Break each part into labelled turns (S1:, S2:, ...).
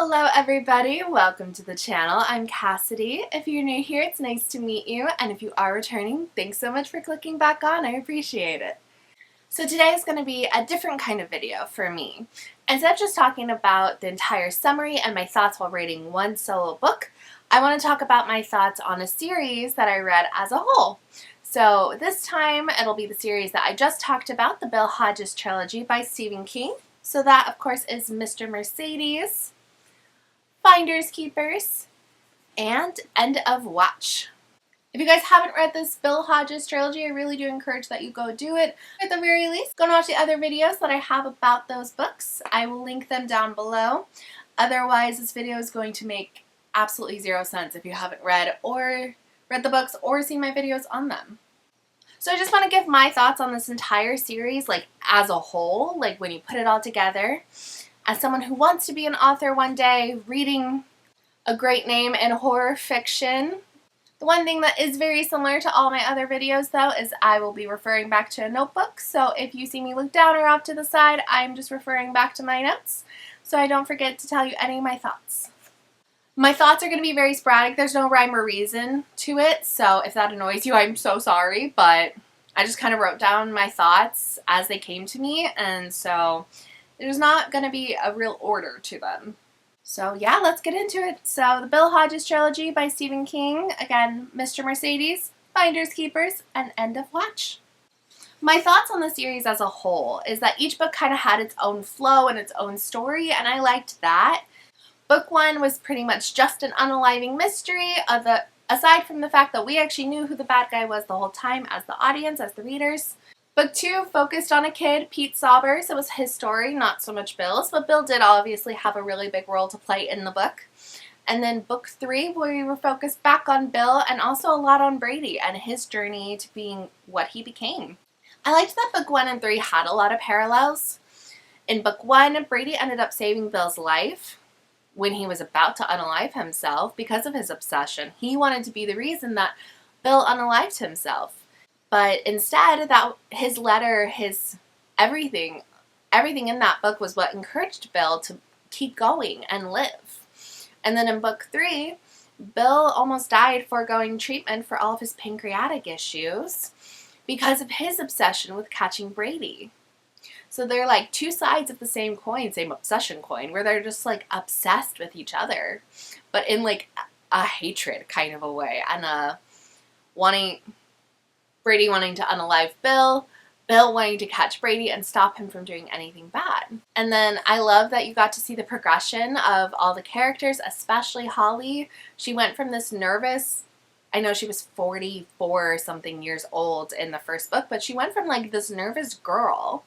S1: Hello everybody, welcome to the channel. I'm Cassidy. If you're new here, it's nice to meet you, and if you are returning, thanks so much for clicking back on. I appreciate it. So today is going to be a different kind of video for me. Instead of just talking about the entire summary and my thoughts while reading one solo book, I want to talk about my thoughts on a series that I read as a whole. So this time it'll be the series that I just talked about, the Bill Hodges Trilogy by Stephen King. So that, of course, is Mr. Mercedes, Finders Keepers, and End of Watch. If you guys haven't read this Bill Hodges trilogy, I really do encourage that you go do it. At the very least, go and watch the other videos that I have about those books. I will link them down below. Otherwise, this video is going to make absolutely zero sense if you haven't read the books or seen my videos on them. So I just want to give my thoughts on this entire series, like as a whole, like when you put it all together. As someone who wants to be an author one day, reading a great name in horror fiction. The one thing that is very similar to all my other videos, though, is I will be referring back to a notebook. So if you see me look down or off to the side, I'm just referring back to my notes, so I don't forget to tell you any of my thoughts. My thoughts are going to be very sporadic. There's no rhyme or reason to it, so if that annoys you, I'm so sorry, but I just kind of wrote down my thoughts as they came to me, and so there's not going to be a real order to them. So yeah, let's get into it. So the Bill Hodges Trilogy by Stephen King. Again, Mr. Mercedes, Finders Keepers, and End of Watch. My thoughts on the series as a whole is that each book kind of had its own flow and its own story, and I liked that. Book 1 was pretty much just an unaliving mystery, aside from the fact that we actually knew who the bad guy was the whole time as the audience, as the readers. Book 2 focused on a kid, Pete Saubers. It was his story, not so much Bill's, but Bill did obviously have a really big role to play in the book. And then Book 3, we were focused back on Bill and also a lot on Brady and his journey to being what he became. I liked that Book 1 and 3 had a lot of parallels. In Book 1, Brady ended up saving Bill's life when he was about to unalive himself because of his obsession. He wanted to be the reason that Bill unalived himself. But instead, his letter, his everything in that book was what encouraged Bill to keep going and live. And then in Book 3, Bill almost died foregoing treatment for all of his pancreatic issues because of his obsession with catching Brady. So they're like two sides of the same coin, same obsession coin, where they're just like obsessed with each other, but in like a hatred kind of a way, and Brady wanting to unalive Bill, Bill wanting to catch Brady and stop him from doing anything bad. And then I love that you got to see the progression of all the characters, especially Holly. She went from this nervous, I know she was 44 or something years old in the first book, but she went from like this nervous girl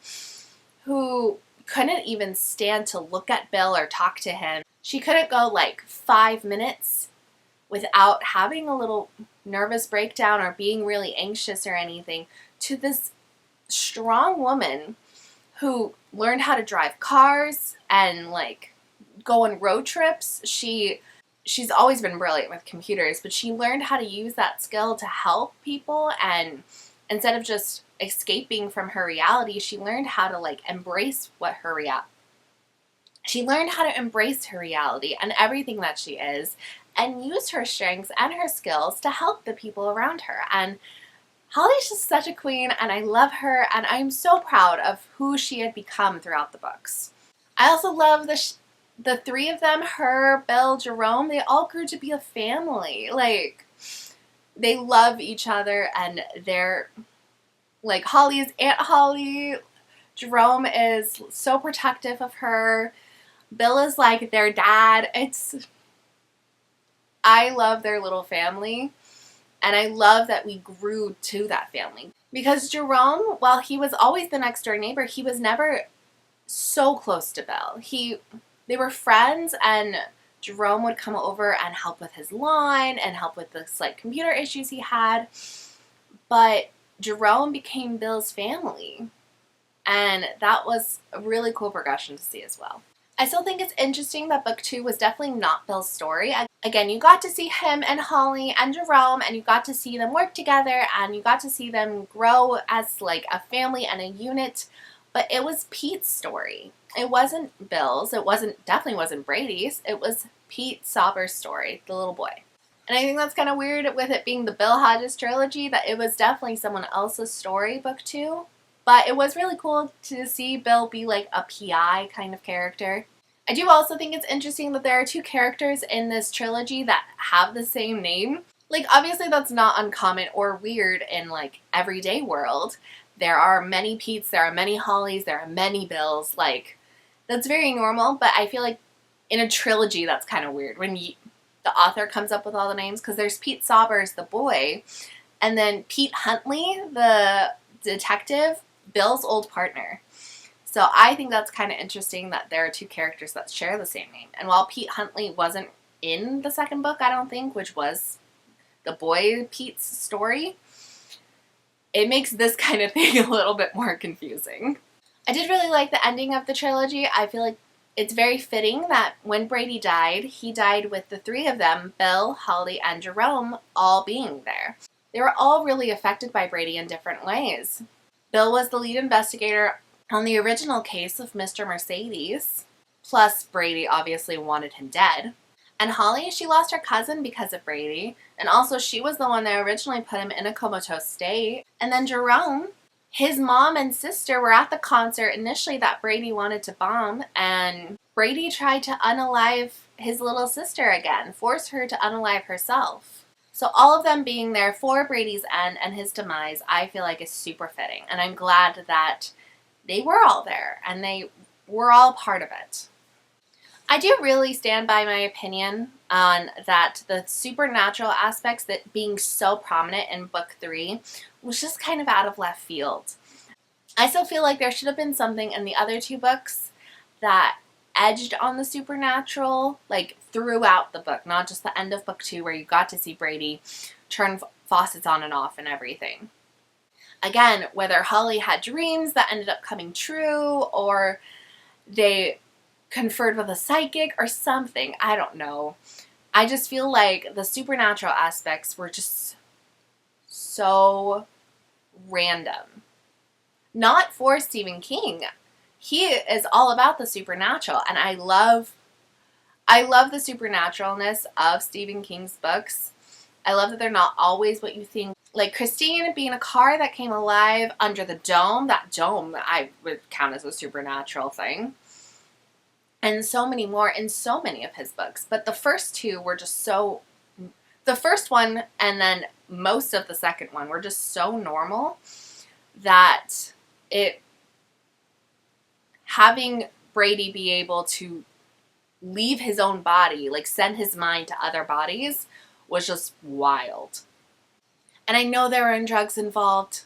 S1: who couldn't even stand to look at Bill or talk to him. She couldn't go like 5 minutes without having a little nervous breakdown or being really anxious or anything, to this strong woman who learned how to drive cars and like go on road trips. She's always been brilliant with computers, but she learned how to use that skill to help people, and instead of just escaping from her reality, she learned how to like embrace She learned how to embrace her reality and everything that she is, and use her strengths and her skills to help the people around her. And Holly's just such a queen, and I love her, and I'm so proud of who she had become throughout the books. I also love the three of them, her, Bill, Jerome. They all grew to be a family. Like, they love each other, and they're like, Holly is Aunt Holly. Jerome is so protective of her. Bill is like their dad. I love their little family, and I love that we grew to that family. Because Jerome, while he was always the next door neighbor, he was never so close to Bill. They were friends, and Jerome would come over and help with his lawn and help with the slight computer issues he had. But Jerome became Bill's family, and that was a really cool progression to see as well. I still think it's interesting that Book 2 was definitely not Bill's story. Again, you got to see him and Holly and Jerome, and you got to see them work together, and you got to see them grow as like a family and a unit. but it was Pete's story. It wasn't Bill's. It definitely wasn't Brady's. It was Pete Sauber's story, the little boy. And I think that's kind of weird with it being the Bill Hodges trilogy, that it was definitely someone else's story, book 2. But it was really cool to see Bill be like a PI kind of character. I do also think it's interesting that there are 2 characters in this trilogy that have the same name. Like, obviously that's not uncommon or weird in like everyday world. There are many Petes, there are many Hollies, there are many Bills. Like, that's very normal, but I feel like in a trilogy that's kind of weird when the author comes up with all the names, because there's Pete Saubers, the boy, and then Pete Huntley, the detective, Bill's old partner. So I think that's kind of interesting that there are 2 characters that share the same name. And while Pete Huntley wasn't in the second book, I don't think, which was the boy Pete's story, it makes this kind of thing a little bit more confusing. I did really like the ending of the trilogy. I feel like it's very fitting that when Brady died, he died with the 3 of them, Bill, Holly, and Jerome, all being there. They were all really affected by Brady in different ways. Bill was the lead investigator on the original case of Mr. Mercedes, plus Brady obviously wanted him dead. And Holly, she lost her cousin because of Brady, and also she was the one that originally put him in a comatose state. And then Jerome, his mom and sister were at the concert initially that Brady wanted to bomb, and Brady tried to unalive his little sister again, force her to unalive herself. So all of them being there for Brady's end and his demise, I feel like is super fitting. And I'm glad that they were all there and they were all part of it. I do really stand by my opinion on that the supernatural aspects that being so prominent in book 3 was just kind of out of left field. I still feel like there should have been something in the other 2 books that edged on the supernatural, like throughout the book, not just the end of book 2 where you got to see Brady turn faucets on and off and everything. Again, whether Holly had dreams that ended up coming true, or they conferred with a psychic or something, I don't know. I just feel like the supernatural aspects were just so random. Not for Stephen King. He is all about the supernatural, and I love the supernaturalness of Stephen King's books. I love that they're not always what you think. Like Christine being a car that came alive under the dome. That dome I would count as a supernatural thing. And so many more in so many of his books. But the first 2 were just so... The first one and then most of the second one were just so normal that having Brady be able to leave his own body, like send his mind to other bodies, was just wild. And I know there were drugs involved,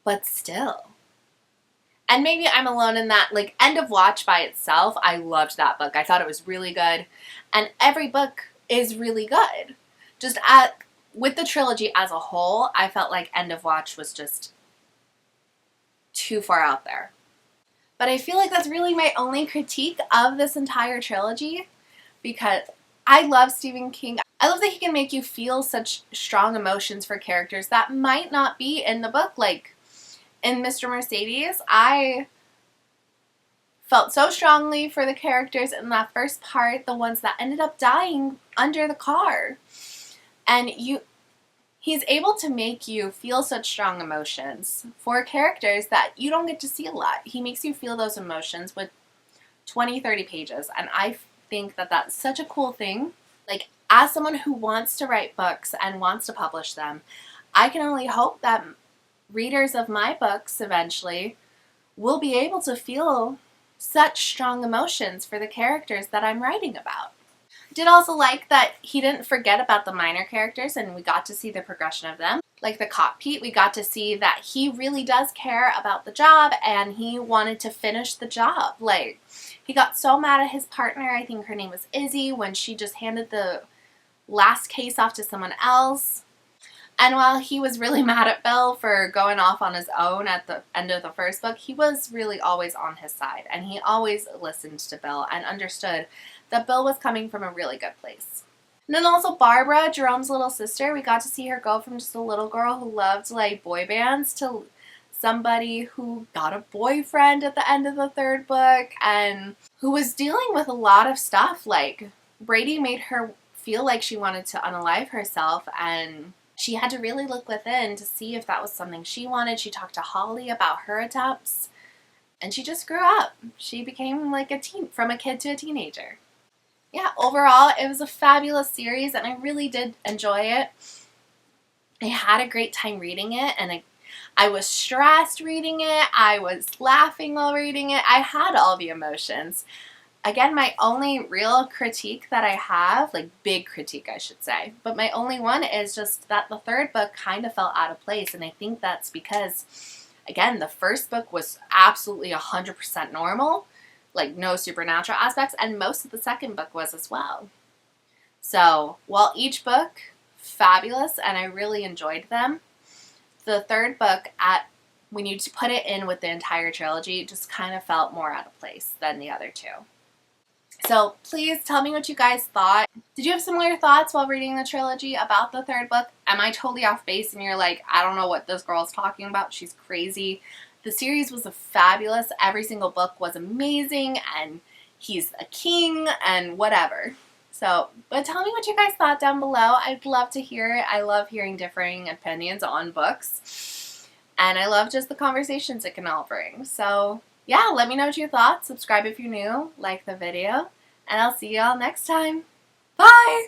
S1: but still. And maybe I'm alone in that. Like, End of Watch by itself, I loved that book. I thought it was really good. And every book is really good. Just with the trilogy as a whole, I felt like End of Watch was just too far out there. But I feel like that's really my only critique of this entire trilogy, because I love Stephen King. I love that he can make you feel such strong emotions for characters that might not be in the book. Like in Mr. Mercedes, I felt so strongly for the characters in that first part, the ones that ended up dying under the car. And he's able to make you feel such strong emotions for characters that you don't get to see a lot. He makes you feel those emotions with 20, 30 pages. And I think that that's such a cool thing. Like, as someone who wants to write books and wants to publish them, I can only hope that readers of my books eventually will be able to feel such strong emotions for the characters that I'm writing about. I did also like that he didn't forget about the minor characters, and we got to see the progression of them. Like the cop Pete, we got to see that he really does care about the job and he wanted to finish the job. Like, he got so mad at his partner, I think her name was Izzy, when she just handed the last case off to someone else. And while he was really mad at Bill for going off on his own at the end of the first book, he was really always on his side. And he always listened to Bill and understood that Bill was coming from a really good place. And then also Barbara, Jerome's little sister, we got to see her go from just a little girl who loved like boy bands to somebody who got a boyfriend at the end of the third book and who was dealing with a lot of stuff. Like, Brady made her feel like she wanted to unalive herself, and she had to really look within to see if that was something she wanted. She talked to Holly about her attempts, and she just grew up. She became like from a kid to a teenager. Yeah, overall, it was a fabulous series, and I really did enjoy it. I had a great time reading it, and I was stressed reading it. I was laughing while reading it. I had all the emotions. Again, my only real critique that I have, like big critique I should say, but my only one is just that the third book kind of felt out of place, and I think that's because, again, the first book was absolutely 100% normal, like no supernatural aspects, and most of the second book was as well. So, while each book, fabulous, and I really enjoyed them, the third book, when you put it in with the entire trilogy, just kind of felt more out of place than the other two. So please tell me what you guys thought. Did you have similar thoughts while reading the trilogy about the third book? Am I totally off base and you're like, I don't know what this girl's talking about, she's crazy? The series was fabulous. Every single book was amazing, and he's a king and whatever. So, but tell me what you guys thought down below. I'd love to hear it. I love hearing differing opinions on books, and I love just the conversations it can all bring. So yeah, let me know what you thought. Subscribe if you're new, like the video, and I'll see y'all next time. Bye!